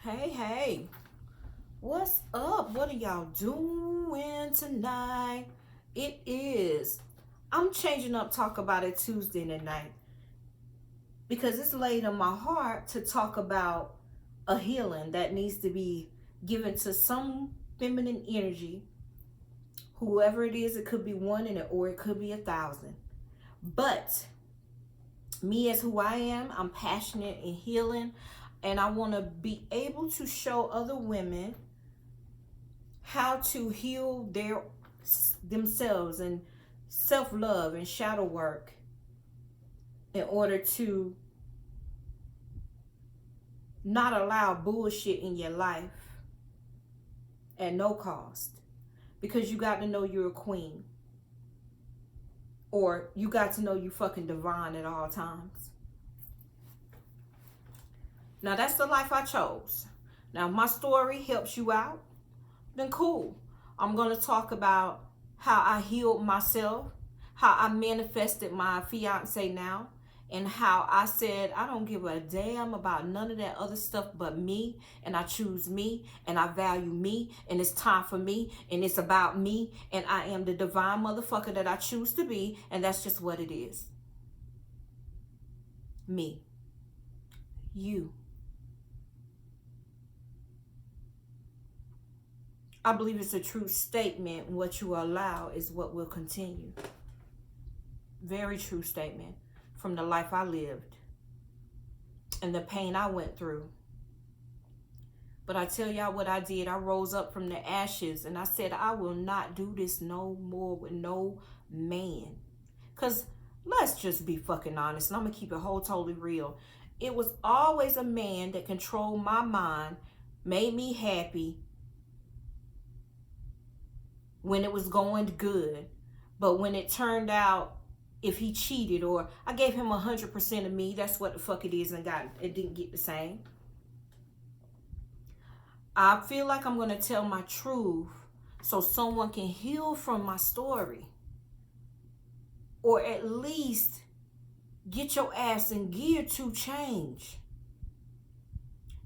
Hey, what's up? What are y'all doing tonight? I'm changing up Talk About It Tuesday tonight because it's laid on my heart to talk about a healing that needs to be given to some feminine energy. Whoever it is, it could be one in it or it could be 1,000. But me as who I am, I'm passionate in healing and I want to be able to show other women how to heal themselves and self-love and shadow work in order to not allow bullshit in your life at no cost, because you got to know you're a queen, or you got to know you fucking divine at all times. Now that's the life I chose. Now if my story helps you out, then cool. I'm going to talk about how I healed myself, how I manifested my fiance now, and how I said I don't give a damn about none of that other stuff but me, and I choose me, and I value me, and it's time for me, and it's about me, and I am the divine motherfucker that I choose to be, and that's just what it is. Me. You. I believe it's a true statement. What you allow is what will continue. Very true statement from the life I lived and the pain I went through. But I tell y'all what I did. I rose up from the ashes and I said, I will not do this no more with no man. Because let's just be fucking honest. And I'm going to keep it whole totally real. It was always a man that controlled my mind, made me happy when it was going good. But when it turned out, if he cheated or I gave him 100% of me, that's what the fuck it is, and it didn't get the same. I feel like I'm going to tell my truth so someone can heal from my story, or at least get your ass in gear to change.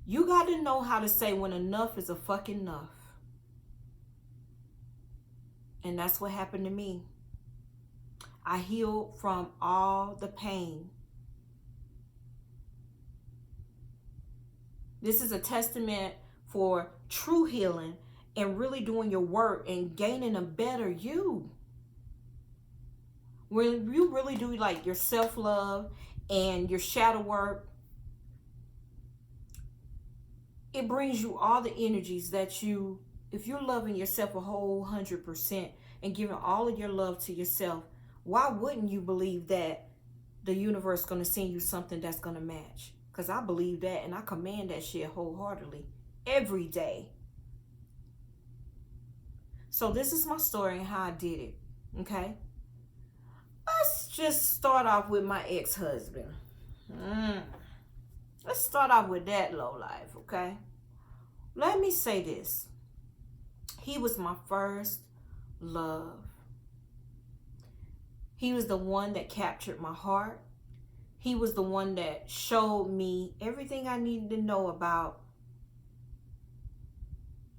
You got to know how to say when enough is a fucking enough. And that's what happened to me. I healed from all the pain. This is a testament for true healing and really doing your work and gaining a better you. When you really do like your self-love and your shadow work, it brings you all the energies that you, if you're loving yourself a whole 100% and giving all of your love to yourself, why wouldn't you believe that the universe is going to send you something that's going to match? Because I believe that and I command that shit wholeheartedly every day. So this is my story and how I did it, okay? Let's just start off with my ex-husband. Let's start off with that low life, okay? Let me say this. He was my first love. He was the one that captured my heart. He was the one that showed me everything I needed to know about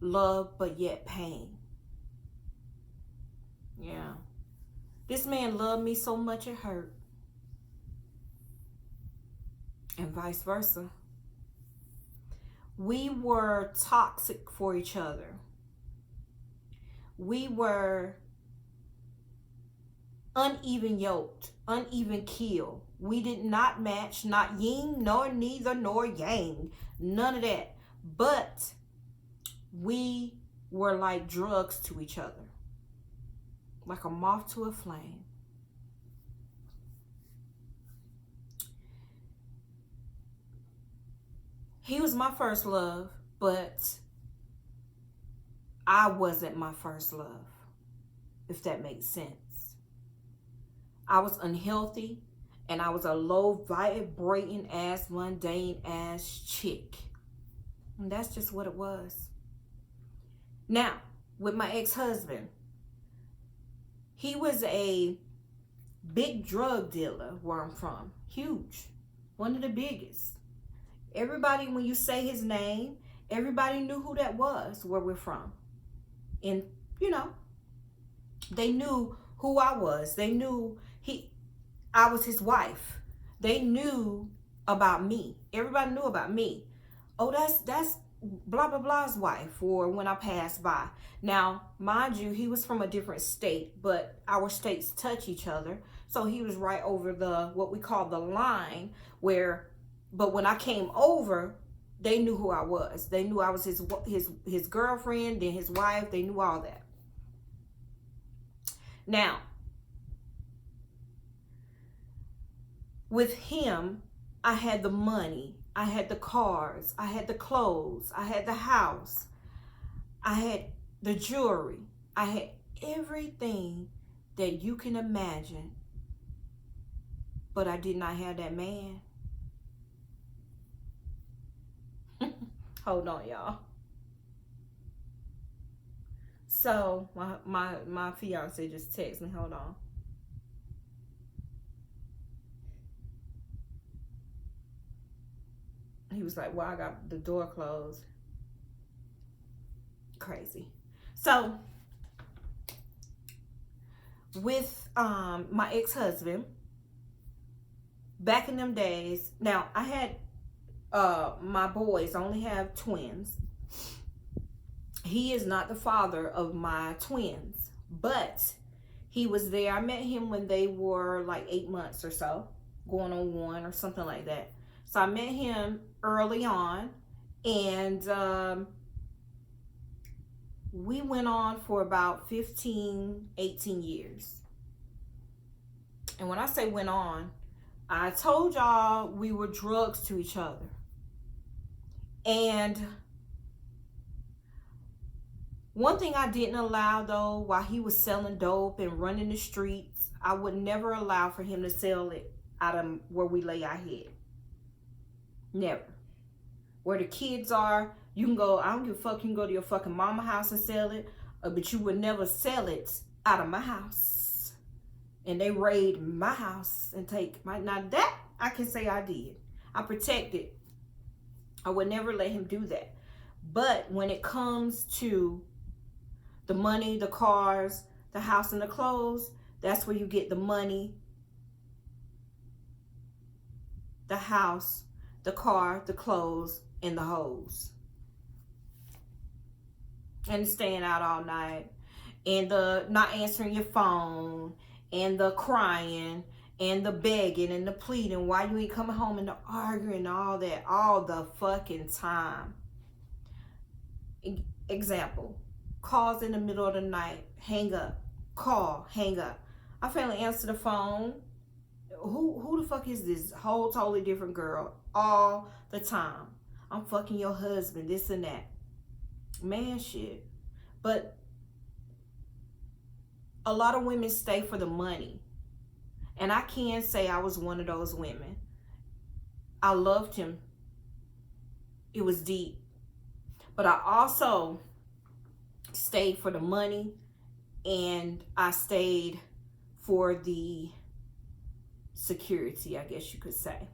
love, but yet pain. Yeah. This man loved me so much it hurt. And vice versa. We were toxic for each other. We were uneven yoked, uneven keel. We did not match, not yin, nor neither, nor yang. None of that. But we were like drugs to each other. Like a moth to a flame. He was my first love, but I wasn't my first love, if that makes sense. I was unhealthy, and I was a low vibrating ass, mundane ass chick. And that's just what it was. Now, with my ex-husband, he was a big drug dealer where I'm from. Huge. One of the biggest. Everybody, when you say his name, Everybody knew who that was, where we're from. And, you know, they knew who I was. They knew I was his wife. They knew about me. Everybody knew about me. Oh, that's blah blah blah's wife, or when I passed by. Now, mind you, he was from a different state, but our states touch each other. So he was right over the what we call the line where, but when I came over, they knew who I was. They knew I was his girlfriend, then his wife. They knew all that. Now, with him, I had the money, I had the cars, I had the clothes, I had the house, I had the jewelry, I had everything that you can imagine, but I did not have that man. Hold on, y'all. So my fiance just texted me. Hold on. He was like, well, I got the door closed. Crazy. So with my ex-husband, back in them days, now I had my boys. I only have twins. He is not the father of my twins, but he was there. I met him when they were like 8 months or so, going on 1 or something like that. So I met him early on, and we went on for about 15, 18 years. And when I say went on, I told y'all we were drugs to each other. And one thing I didn't allow, though, while he was selling dope and running the streets, I would never allow for him to sell it out of where we lay our head. Never. Where the kids are, you can go, I don't give a fuck, you can go to your fucking mama house and sell it, but you would never sell it out of my house. And they raid my house and take my, now that I can say I did. I protected. I would never let him do that. But when it comes to the money, the cars, the house, and the clothes, that's where you get the money, the house, the car, the clothes, and the hoes. And staying out all night, and the not answering your phone, and the crying, and the begging, and the pleading why you ain't coming home, and the arguing, and all that, all the fucking time. Example, calls in the middle of the night, hang up, call, hang up. I finally answer the phone. Who the fuck is this whole totally different girl all the time? I'm fucking your husband, this and that. Man, shit. But a lot of women stay for the money. And I can say I was one of those women. I loved him. It was deep. But I also stayed for the money, and I stayed for the security, I guess you could say.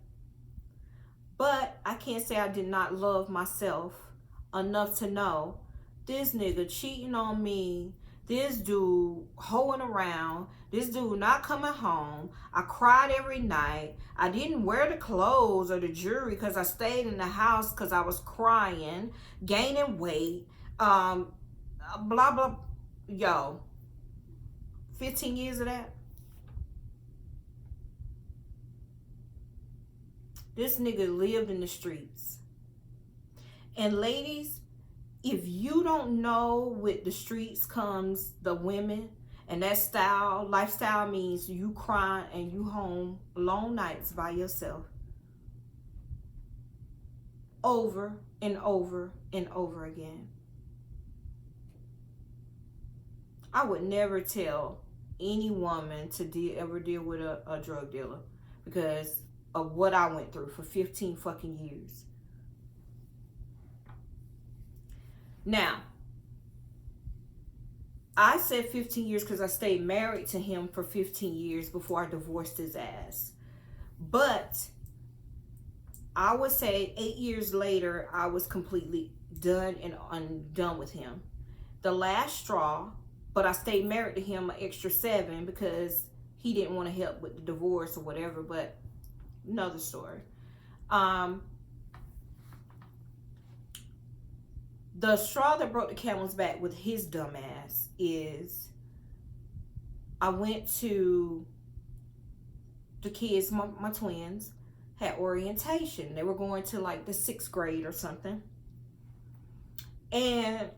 But I can't say I did not love myself enough to know this nigga cheating on me, this dude hoeing around, this dude not coming home. I cried every night. I didn't wear the clothes or the jewelry because I stayed in the house because I was crying, gaining weight, blah, blah. Yo, 15 years of that. This nigga lived in the streets. And ladies, if you don't know with the streets comes the women, and that lifestyle means you crying and you home long nights by yourself. Over and over and over again. I would never tell any woman to ever deal with a drug dealer because of what I went through for 15 fucking years. Now, I said 15 years because I stayed married to him for 15 years before I divorced his ass. But I would say 8 years later, I was completely done and undone with him. The last straw, but I stayed married to him an extra 7 because he didn't want to help with the divorce or whatever, but another story. The straw that broke the camel's back with his dumb ass is I went to the kids, my twins, had orientation. They were going to like the 6th grade or something. And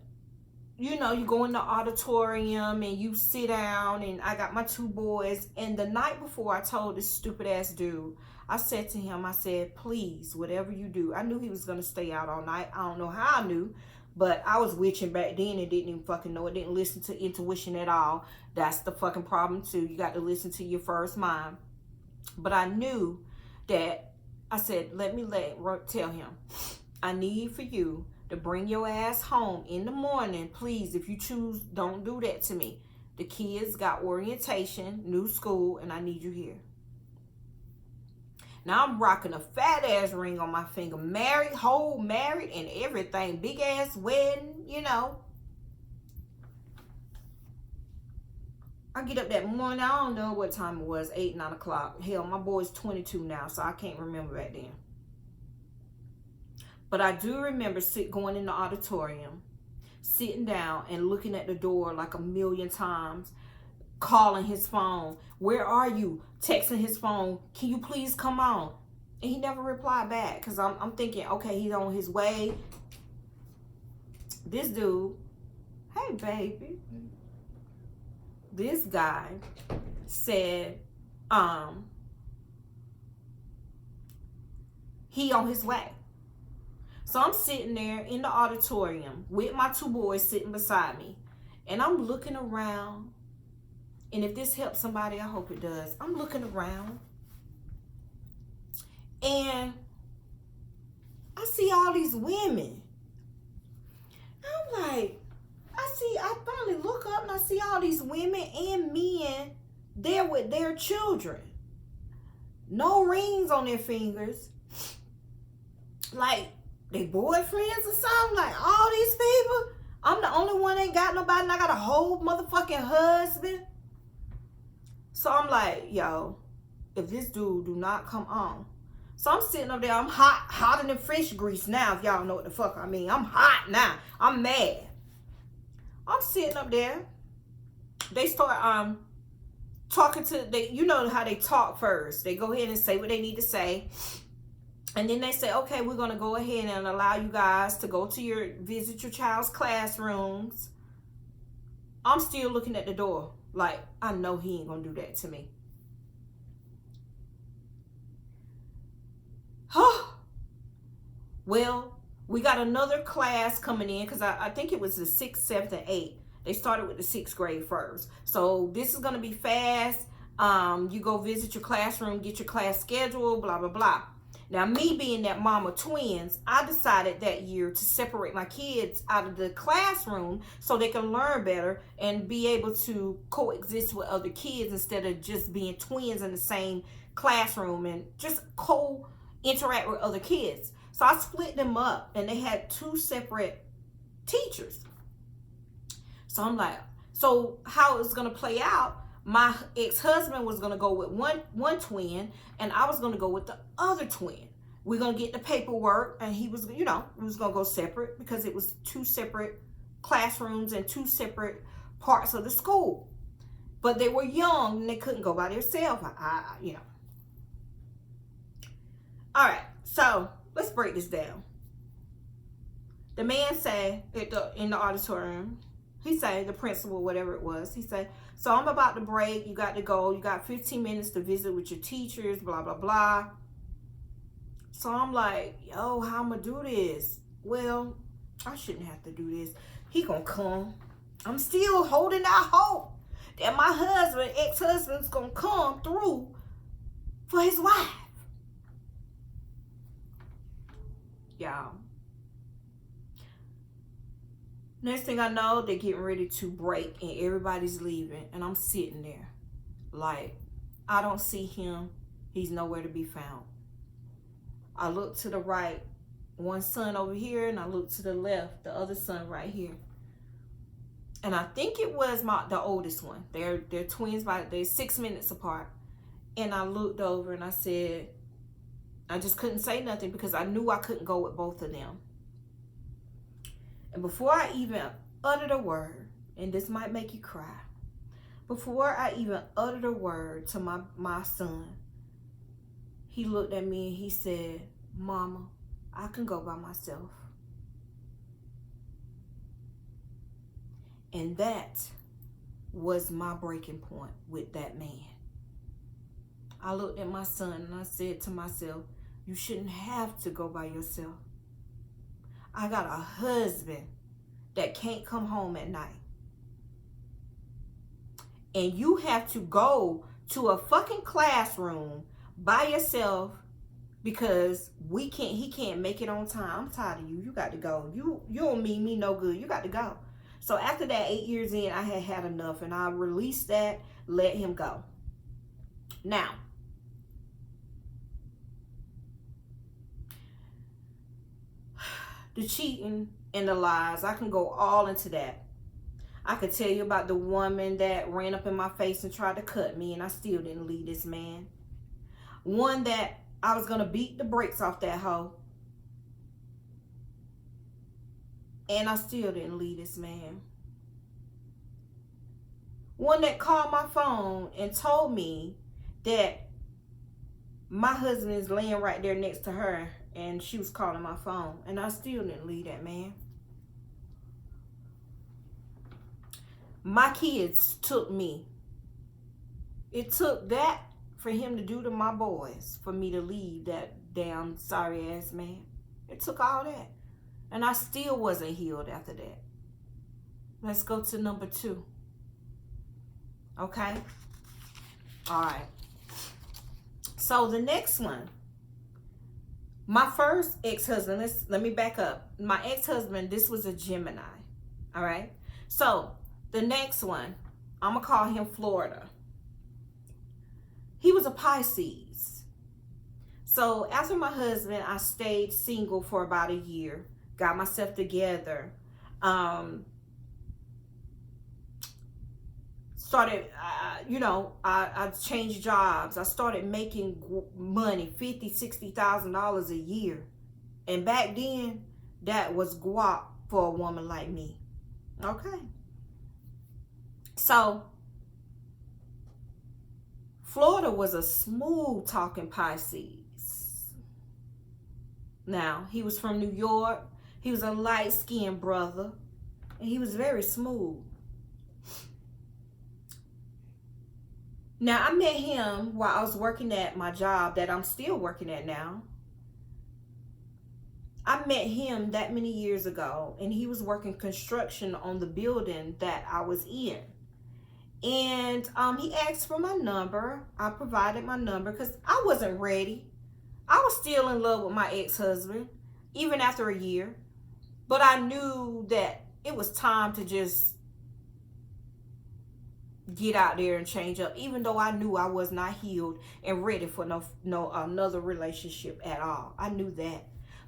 you know, you go in the auditorium and you sit down, and I got my 2 boys. And the night before, I told this stupid ass dude, I said to him, I said, please, whatever you do. I knew he was going to stay out all night. I don't know how I knew, but I was witching back then and didn't even fucking know it. Didn't listen to intuition at all. That's the fucking problem too. You got to listen to your first mind. But I knew that, I said, tell him, I need for you to bring your ass home in the morning. Please, if you choose, don't do that to me. The kids got orientation, new school, and I need you here. Now I'm rocking a fat ass ring on my finger. Married and everything. Big ass wedding, you know. I get up that morning. I don't know what time it was. 8, 9 o'clock. Hell, my boy's 22 now, so I can't remember back then. But I do remember going in the auditorium, sitting down and looking at the door like a million times, calling his phone. Where are you? Texting his phone. Can you please come on? And he never replied back because I'm thinking, okay, he's on his way. This dude, hey, baby. This guy said, he on his way. So I'm sitting there in the auditorium with my 2 boys sitting beside me. And I'm looking around. And if this helps somebody, I hope it does. I'm looking around. And I see all these women. I'm like, I finally look up and I see all these women and men there with their children. No rings on their fingers. Like, they boyfriends or something. Like, all these people. I'm the only one that ain't got nobody, and I got a whole motherfucking husband. So I'm like, yo, if this dude do not come on. So I'm sitting up there. I'm hotter than fish grease now, if y'all know what the fuck I mean. I'm hot now. I'm mad. I'm sitting up there. They start talking to, you know how they talk first. They go ahead and say what they need to say. And then they say, okay, we're going to go ahead and allow you guys to go to visit your child's classrooms. I'm still looking at the door. Like, I know he ain't going to do that to me. Well, we got another class coming in because I think it was the 6th, 7th, and 8th. They started with the 6th grade first. So this is going to be fast. You go visit your classroom, get your class schedule, blah, blah, blah. Now, me being that mom of twins, I decided that year to separate my kids out of the classroom so they can learn better and be able to coexist with other kids instead of just being twins in the same classroom and just interact with other kids. So I split them up and they had 2 separate teachers. So I'm like, so how it's going to play out, my ex-husband was going to go with one twin and I was going to go with the other twin. We're going to get the paperwork and he was, we was going to go separate because it was 2 separate classrooms and 2 separate parts of the school. But they were young and they couldn't go by themselves, All right, so let's break this down. The man said in the auditorium, he said, the principal, whatever it was, he said, so I'm about to break. You got to go. You got 15 minutes to visit with your teachers, blah, blah, blah. So I'm like, yo, how I'm going to do this? Well, I shouldn't have to do this. He going to come. I'm still holding out hope that my husband, ex-husband's going to come through for his wife. Y'all. Next thing I know, they're getting ready to break and everybody's leaving. And I'm sitting there like, I don't see him. He's nowhere to be found. I looked to the right, one son over here, and I looked to the left, the other son right here. And I think it was the oldest one. They're twins, they're 6 minutes apart. And I looked over and I said, I just couldn't say nothing because I knew I couldn't go with both of them. And before I even uttered a word, and this might make you cry, before I even uttered a word to my son, he looked at me and he said, Mama, I can go by myself. And that was my breaking point with that man. I looked at my son and I said to myself, you shouldn't have to go by yourself. I got a husband that can't come home at night. And you have to go to a fucking classroom by yourself because he can't make it on time. I'm tired of you. You got to go. You don't mean me no good. You got to go. So after that, 8 years in, I had enough and I released that, let him go. Now, the cheating and the lies, I can go all into that. I could tell you about the woman that ran up in my face and tried to cut me, and I still didn't leave this man. One that I was going to beat the brakes off that hoe, and I still didn't leave this man. One that called my phone and told me that my husband is laying right there next to her, and she was calling my phone, and I still didn't leave that man. My kids took me. It took that for him to do to my boys for me to leave that damn sorry ass man. It took all that. And I still wasn't healed after that. Let's go to number 2. Okay? All right. So the next one. My first ex-husband, let me back up. My ex-husband, this was a Gemini. All right? So the next one, I'm going to call him Florida. He was a Pisces. So after my husband, I stayed single for about a year. Got myself together. Started, I changed jobs. I started making money, $50,000, $60,000 a year. And back then, that was guap for a woman like me. Okay. So, Florida was a smooth talking Pisces. Now, he was from New York. He was a light-skinned brother. And he was very smooth. Now, I met him while I was working at my job that I'm still working at now. I met him that many years ago, and he was working construction on the building that I was in. And he asked for my number. I provided my number because I wasn't ready. I was still in love with my ex-husband, even after a year. But I knew that it was time to just get out there and change up, even though I knew I was not healed and ready for no another relationship at all. I knew that.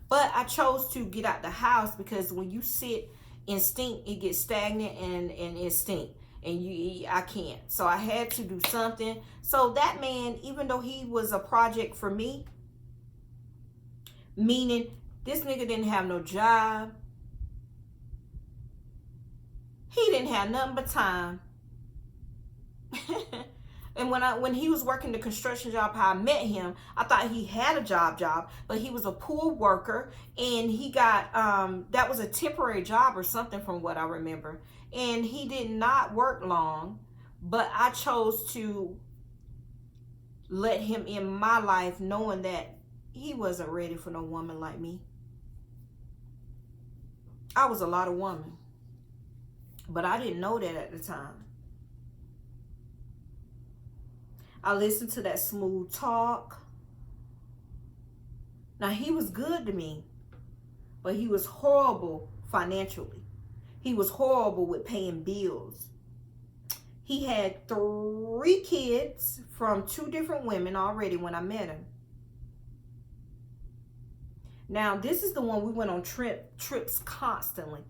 But I chose to get out the house because when you sit in stink, it gets stagnant and it stink. And I can't. So I had to do something. So that man, even though he was a project for me, meaning this nigga didn't have no job. He didn't have nothing but time. And when he was working the construction job, how I met him, I thought he had a job, but he was a poor worker, and he got that was a temporary job or something from what I remember. And he did not work long, but I chose to let him in my life knowing that he wasn't ready for no woman like me. I was a lot of woman, but I didn't know that at the time. I listened to that smooth talk. Now, he was good to me, but he was horrible financially. He was horrible with paying bills. He had 3 kids from 2 different women already when I met him. Now, this is the one we went on trips constantly.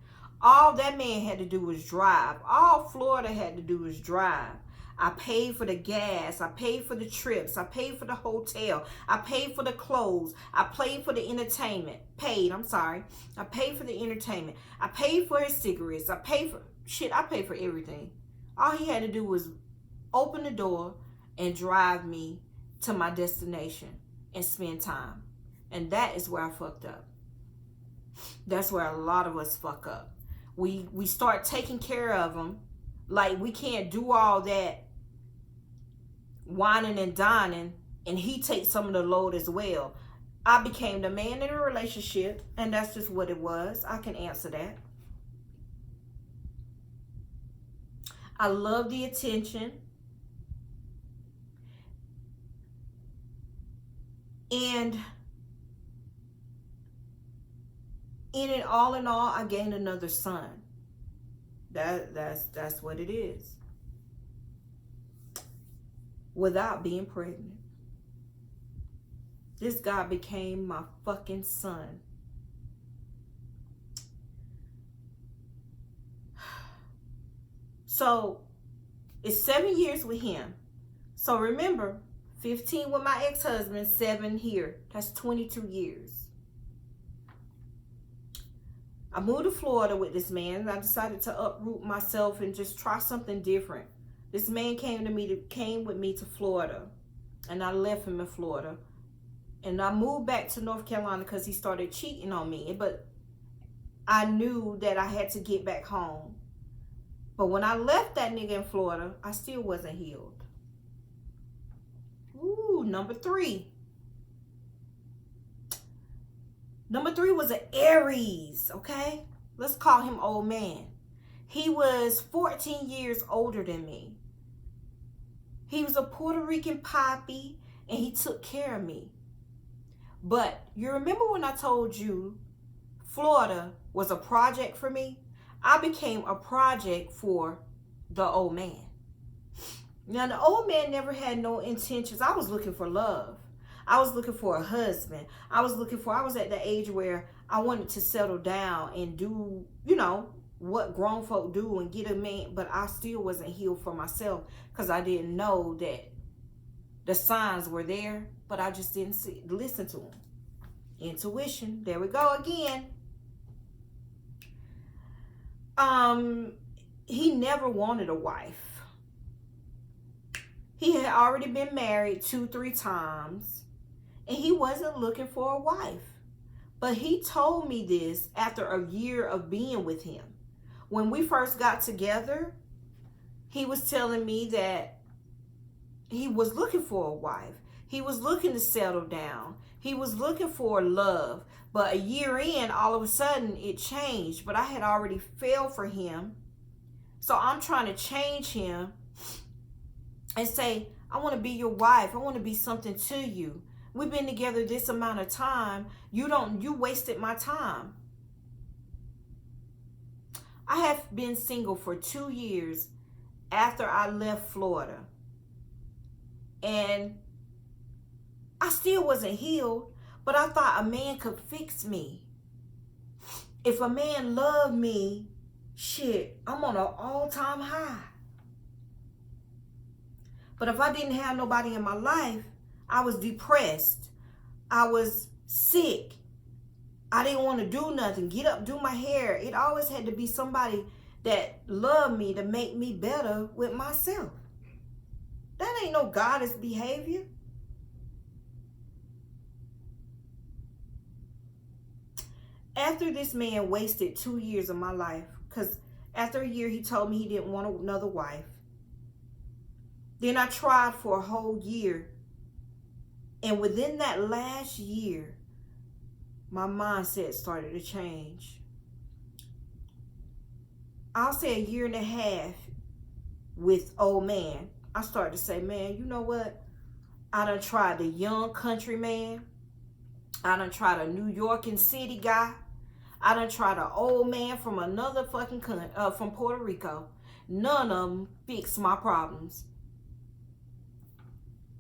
All that man had to do was drive. All Florida had to do was drive. I paid for the gas. I paid for the trips. I paid for the hotel. I paid for the clothes. I paid for the entertainment. I paid for the entertainment. I paid for his cigarettes. I paid for everything. All he had to do was open the door and drive me to my destination and spend time. And that is where I fucked up. That's where a lot of us fuck up. We start taking care of them like we can't do all that whining and dining, and he takes some of the load as well. I became the man in a relationship, and that's just what it was. I can answer that. I love the attention. And in all, I gained another son. That's what it is. Without being pregnant. This guy became my fucking son. So, it's 7 years with him. So remember, 15 with my ex-husband, 7 here. That's 22 years. I moved to Florida with this man, and I decided to uproot myself and just try something different. This man came with me to Florida, and I left him in Florida. And I moved back to North Carolina because he started cheating on me. But I knew that I had to get back home. But when I left that nigga in Florida, I still wasn't healed. Ooh, number 3. Number 3 was an Aries, okay? Let's call him old man. He was 14 years older than me. He was a Puerto Rican poppy, and he took care of me. But you remember when I told you Florida was a project for me? I became a project for the old man. Now, the old man never had no intentions. I was looking for love. I was looking for a husband. I was at the age where I wanted to settle down and do, what grown folk do and get a man. But I still wasn't healed for myself because I didn't know that the signs were there, but I just didn't listen to them. Intuition. There we go again. He never wanted a wife. He had already been married 2-3 times, and he wasn't looking for a wife. But he told me this after a year of being with him. When we first got together, he was telling me that he was looking for a wife. He was looking to settle down. He was looking for love. But a year in, all of a sudden, it changed. But I had already fell for him. So I'm trying to change him and say, I want to be your wife. I want to be something to you. We've been together this amount of time. You wasted my time. I have been single for 2 years after I left Florida. And I still wasn't healed, but I thought a man could fix me. If a man loved me, shit, I'm on an all-time high. But if I didn't have nobody in my life, I was depressed. I was sick. I didn't want to do nothing. Get up, do my hair. It always had to be somebody that loved me to make me better with myself. That ain't no goddess behavior. After this man wasted 2 years of my life, because after a year he told me he didn't want another wife. Then I tried for a whole year. And within that last year, my mindset started to change. I'll say a year and a half with old man. I started to say, man, you know what? I done tried the young country man. I done tried a New York and city guy. I done tried an old man from another fucking country, from Puerto Rico. None of them fix my problems.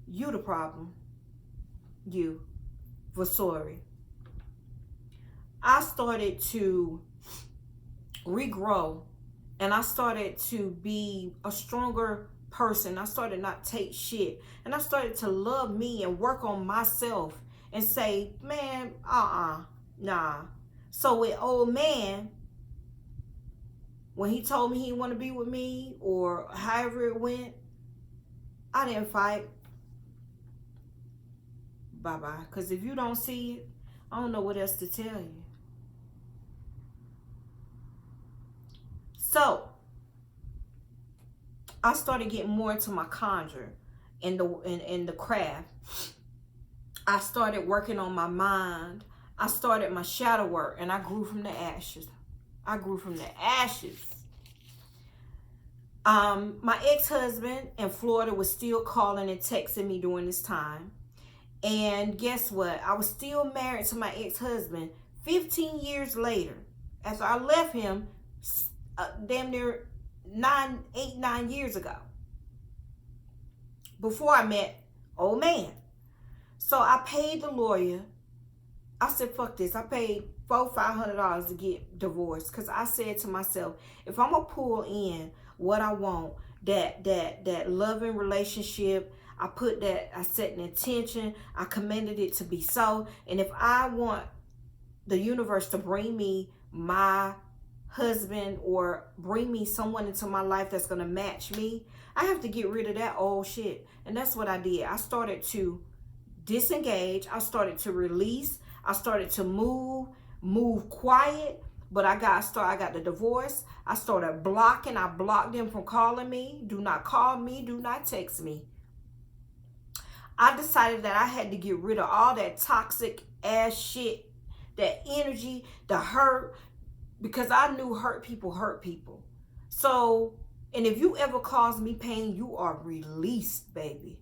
You the problem. You. Vasori. I started to regrow, and I started to be a stronger person. I started not take shit, and I started to love me and work on myself and say, man, nah. So with old man, when he told me he didn't want to be with me or however it went, I didn't fight. Bye-bye. Because if you don't see it, I don't know what else to tell you. So I started getting more into my conjure and the craft. I started working on my mind. I started my shadow work, and I grew from the ashes. I grew from the ashes. My ex-husband in Florida was still calling and texting me during this time. And guess what? I was still married to my ex-husband 15 years later. After I left him, damn near 9 years ago. Before I met old man. So I paid the lawyer. I said, fuck this. I paid $500 to get divorced. Because I said to myself, if I'm going to pull in what I want, that loving relationship, I set an intention, I commanded it to be so. And if I want the universe to bring me my husband or bring me someone into my life that's going to match me, I have to get rid of that old shit. And that's what I did. I started to disengage. I started to release. I started to move quiet. But I got the divorce. I started blocking. I blocked them from calling me. Do not call me. Do not text me. I decided that I had to get rid of all that toxic ass shit, that energy, the hurt, because I knew hurt people. So, and if you ever cause me pain, you are released, baby.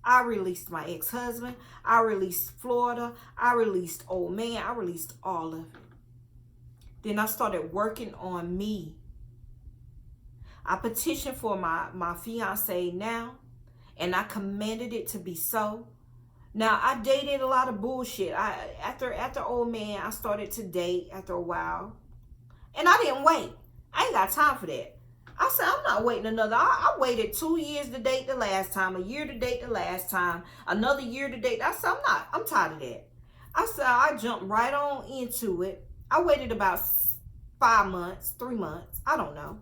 I released my ex-husband. I released Florida. I released old man. I released all of it. Then I started working on me. I petitioned for my fiance now, and I commanded it to be so. Now, I dated a lot of bullshit. After old man, I started to date after a while. And I didn't wait. I ain't got time for that. I said, I'm not waiting another. I waited 2 years to date the last time, a year to date the last time, another year to date. I said, I'm tired of that. I said, I jumped right on into it. I waited about 5 months, 3 months. I don't know.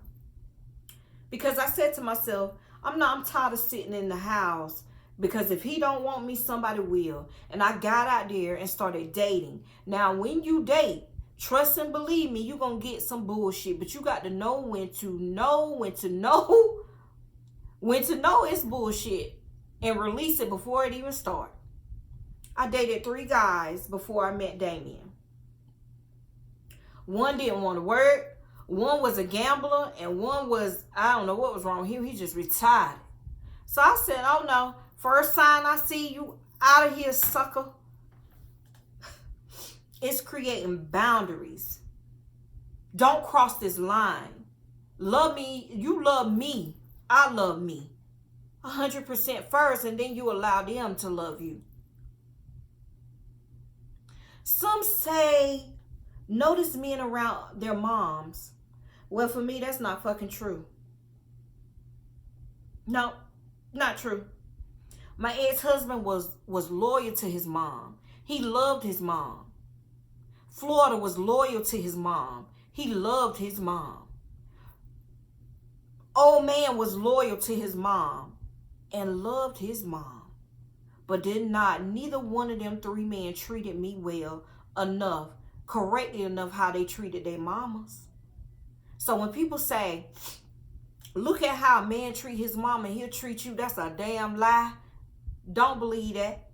Because I said to myself, I'm tired of sitting in the house, because if he don't want me, somebody will. And I got out there and started dating. Now, when you date, trust and believe me, you're going to get some bullshit. But you got to know when to know it's bullshit and release it before it even starts. I dated 3 guys before I met Damien. One didn't want to work. One was a gambler, and one was, I don't know what was wrong with him. He just retired. So I said, oh no, first sign I see you out of here, sucker. It's creating boundaries. Don't cross this line. Love me. You love me. I love me. 100% first, and then you allow them to love you. Some say, notice men around their moms. Well, for me, that's not fucking true. No, not true. My ex-husband was loyal to his mom. He loved his mom. Florida was loyal to his mom. He loved his mom. Old man was loyal to his mom and loved his mom. But neither one of them 3 men treated me well enough, correctly enough how they treated their mamas. So when people say, look at how a man treat his mom and he'll treat you, that's a damn lie. Don't believe that.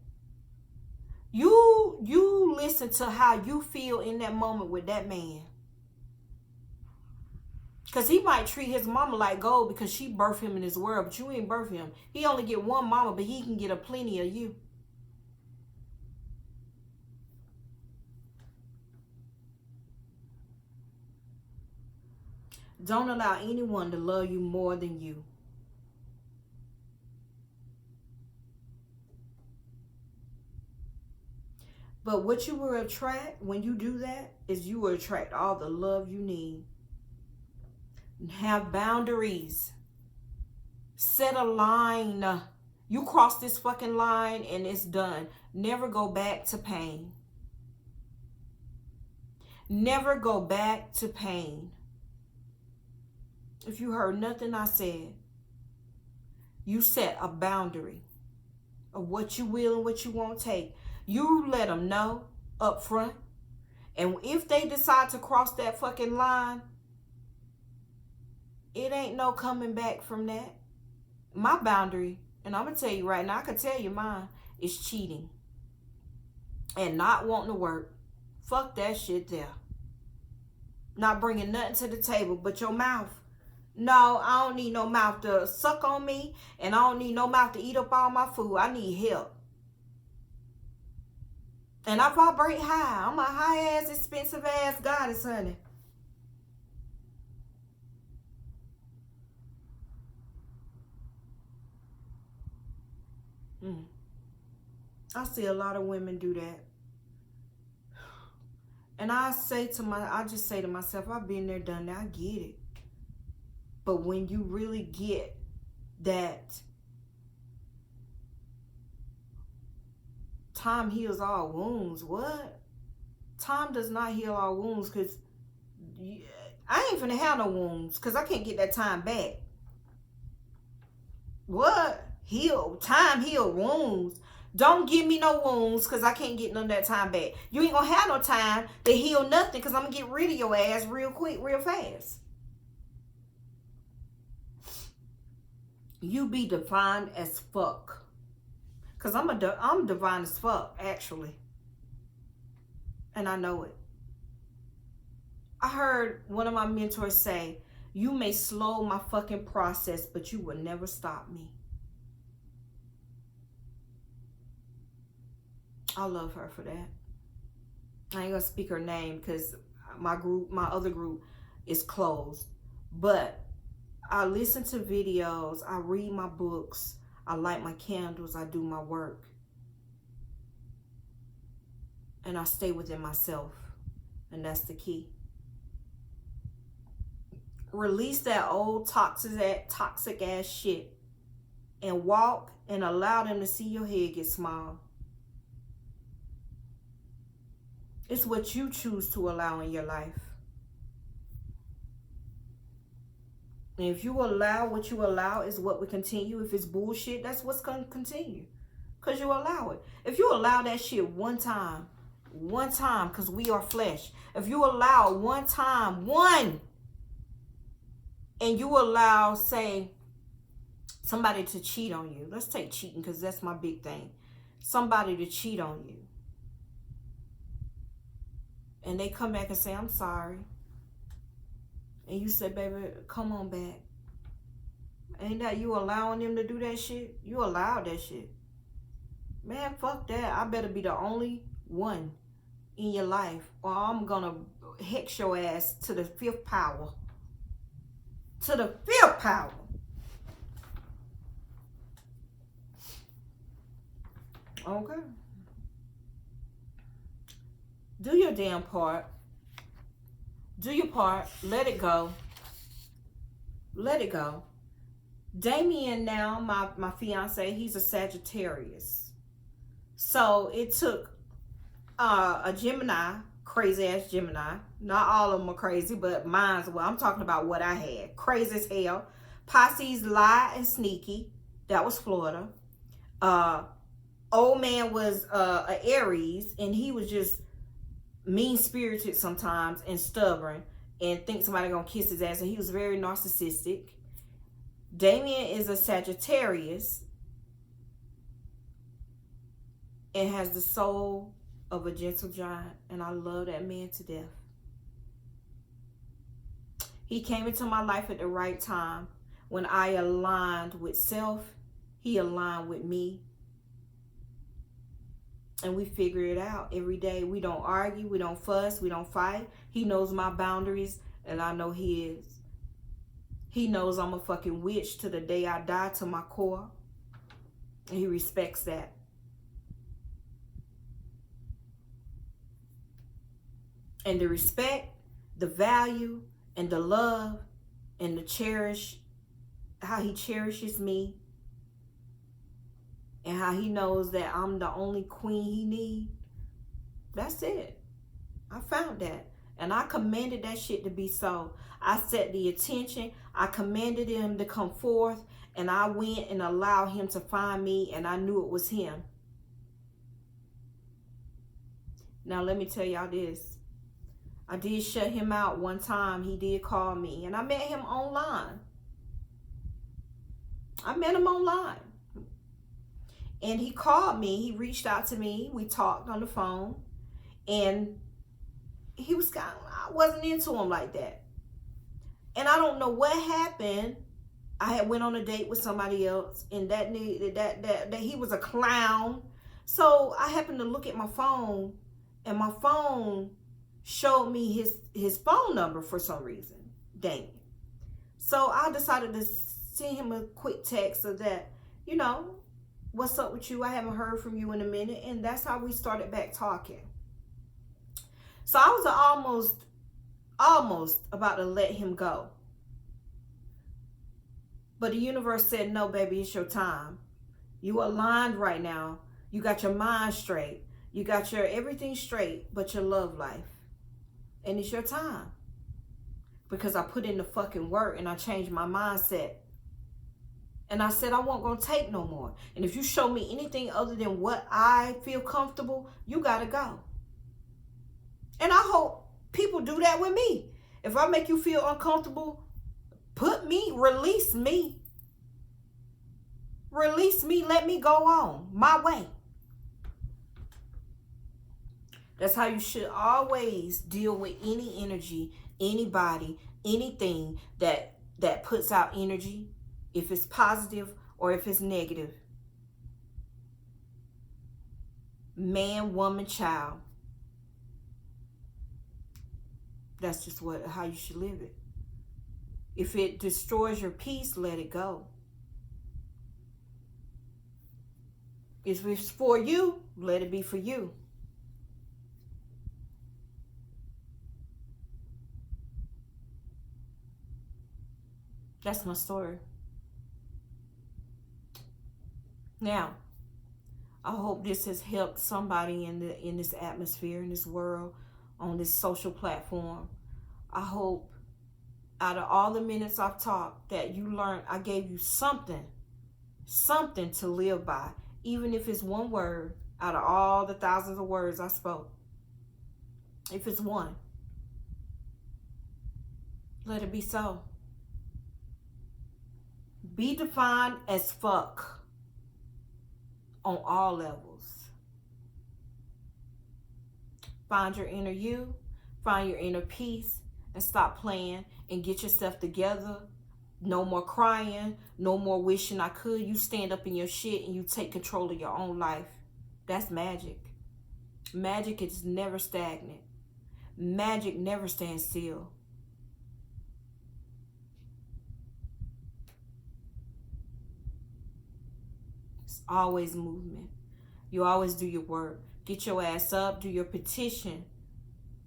You listen to how you feel in that moment with that man. Because he might treat his mama like gold because she birthed him in this world, but you ain't birthed him. He only get one mama, but he can get a plenty of you. Don't allow anyone to love you more than you. But what you will attract when you do that is you will attract all the love you need. Have boundaries. Set a line. You cross this fucking line and it's done. Never go back to pain. Never go back to pain. If you heard nothing I said, you set a boundary of what you will and what you won't take. You let them know up front. And if they decide to cross that fucking line, it ain't no coming back from that. My boundary, and I'm going to tell you right now, I can tell you mine, is cheating. And not wanting to work. Fuck that shit there. Not bringing nothing to the table but your mouth. No, I don't need no mouth to suck on me. And I don't need no mouth to eat up all my food. I need help. And I vibrate high. I'm a high-ass, expensive-ass goddess, honey. I see a lot of women do that. And I just say to myself, I've been there, done that. I get it. But when you really get that time heals all wounds, what? Time does not heal all wounds, because I ain't finna have no wounds because I can't get that time back. What? Time heal wounds. Don't give me no wounds because I can't get none of that time back. You ain't gonna have no time to heal nothing because I'm gonna get rid of your ass real quick, real fast. You be divine as fuck. Because I'm divine as fuck, actually. And I know it. I heard one of my mentors say, you may slow my fucking process, but you will never stop me. I love her for that. I ain't gonna speak her name because my other group is closed. But I listen to videos, I read my books, I light my candles, I do my work. And I stay within myself. And that's the key. Release that old toxic ass shit. And walk and allow them to see your head get small. It's what you choose to allow in your life. And if you allow what you allow is what will continue. If it's bullshit, that's what's going to continue. Because you allow it. If you allow that shit one time, because we are flesh. If you allow one time, and you allow, say, somebody to cheat on you. Let's take cheating because that's my big thing. Somebody to cheat on you. And they come back and say, I'm sorry. And you say, baby, come on back. Ain't that you allowing them to do that shit? You allowed that shit. Man, fuck that. I better be the only one in your life, or I'm gonna hex your ass to the fifth power. To the fifth power. Okay. Do your damn part. Do your part. Let it go. Let it go. Damien now, my fiance, he's a Sagittarius. So it took a Gemini, crazy ass Gemini. Not all of them are crazy, but mine's, well, I'm talking about what I had. Crazy as hell. Pisces, lie and sneaky. That was Florida. Old man was a Aries, and he was just mean-spirited sometimes and stubborn and think somebody gonna kiss his ass, and he was very narcissistic. Damien is a Sagittarius and has the soul of a gentle giant, and I love that man to death. He came into my life at the right time. When I aligned with self, he aligned with me. And we figure it out every day. We don't argue. We don't fuss. We don't fight. He knows my boundaries, and I know his. He knows I'm a fucking witch to the day I die, to my core. And he respects that. And the respect, the value, and the love, and the cherish, how he cherishes me, and how he knows that I'm the only queen he needs. That's it. I found that. And I commanded that shit to be so. I set the attention. I commanded him to come forth. And I went and allowed him to find me. And I knew it was him. Now let me tell y'all this. I did shut him out one time. He did call me. And I met him online. I met him online. And he called me. He reached out to me. We talked on the phone. And he was kind of, I wasn't into him like that. And I don't know what happened. I had went on a date with somebody else, and that he was a clown. So I happened to look at my phone, and my phone showed me his phone number for some reason. Dang it. So I decided to send him a quick text of that, you know, what's up with you? I haven't heard from you in a minute. And that's how we started back talking. So I was almost about to let him go. But the universe said, no, baby, it's your time. You aligned right now. You got your mind straight. You got your everything straight, but your love life. And it's your time. Because I put in the fucking work and I changed my mindset. And I said, I wasn't going to take no more. And if you show me anything other than what I feel comfortable, you got to go. And I hope people do that with me. If I make you feel uncomfortable, release me. Release me, let me go on my way. That's how you should always deal with any energy, anybody, anything that puts out energy, if it's positive or if it's negative. Man, woman, child. That's just how you should live it. If it destroys your peace, let it go. If it's for you, let it be for you. That's my story. Now, I hope this has helped somebody in this atmosphere, in this world, on this social platform. I hope out of all the minutes I've talked that you learned, I gave you something to live by, even if it's one word out of all the thousands of words I spoke. If it's one, let it be so. Be defined as fuck on all levels. Find your inner you, find your inner peace, and stop playing and get yourself together. No more crying, no more wishing I could. You stand up in your shit and you take control of your own life. That's magic. Magic is never stagnant. Magic never stands still. It's always movement. You always do your work. Get your ass up, do your petition.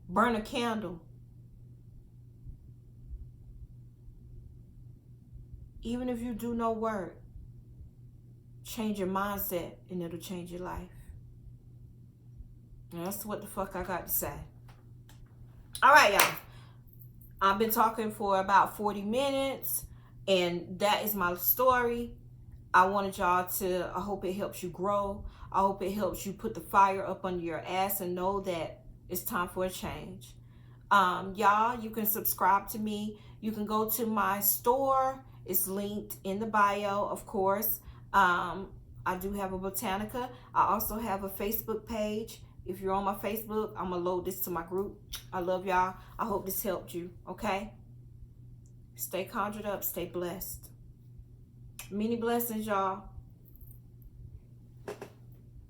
Burn a candle. Even if you do no work, change your mindset and it'll change your life. And that's what the fuck I got to say. All right, y'all. I've been talking for about 40 minutes and that is my story. I wanted y'all to, I hope it helps you grow. I hope it helps you put the fire up under your ass and know that it's time for a change. Y'all, you can subscribe to me. You can go to my store. It's linked in the bio, of course. I do have a Botanica. I also have a Facebook page. If you're on my Facebook, I'm going to load this to my group. I love y'all. I hope this helped you, okay? Stay conjured up. Stay blessed. Many blessings, y'all.